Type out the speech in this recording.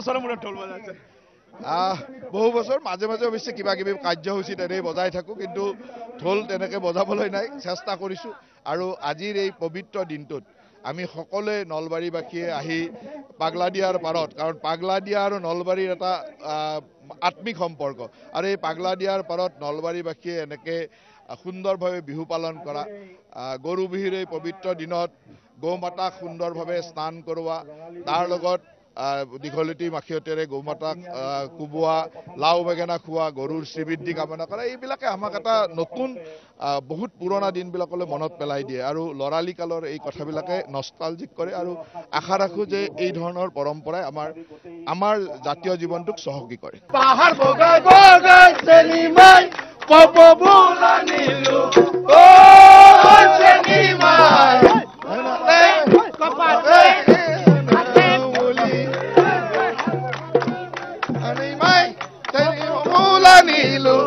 বছৰৰ মূৰত ঢোল বজাইছে বহু বছৰ মাজে মাজে অৱশ্যে কিবা কিবি কাৰ্যসূচী তেনেই বজাই থাকোঁ কিন্তু ঢোল তেনেকৈ বজাবলৈ নাই চেষ্টা কৰিছোঁ আৰু আজিৰ এই পবিত্ৰ দিনটোত আমি সকলোৱে নলবাৰীবাসীয়ে আহি পাগলাদিয়াৰ পাৰত কাৰণ পাগলাদিয়া আৰু নলবাৰীৰ এটা আত্মিক সম্পৰ্ক আৰু এই পাগলাদিয়াৰ পাৰত নলবাৰীবাসীয়ে এনেকৈ সুন্দৰভাৱে বিহু পালন কৰা গৰু বিহুৰ এই পবিত্ৰ দিনত গৌ মাতাক সুন্দৰভাৱে স্নান কৰোৱা তাৰ লগত দীঘলতি মাখিয়তেৰে গৌ মাতাক কোবোৱা লাও বেঙেনা খোৱা গৰুৰ শ্ৰীবৃদ্ধি কামনা কৰা এইবিলাকে আমাক এটা নতুন বহুত পুৰণা দিনবিলাকলৈ মনত পেলাই দিয়ে আৰু ল'ৰালি কালৰ এই কথাবিলাকে নষ্টালজিক কৰে আৰু আশা ৰাখোঁ যে এই ধৰণৰ পৰম্পৰাই আমাৰ জাতীয় জীৱনটোক চহকী কৰে পাহাৰ বগাই বগাই চেনিমাই কপবুলা নিলু ও চেনিমাই কপাতে চেনিমাই চেনিমুলা নিলু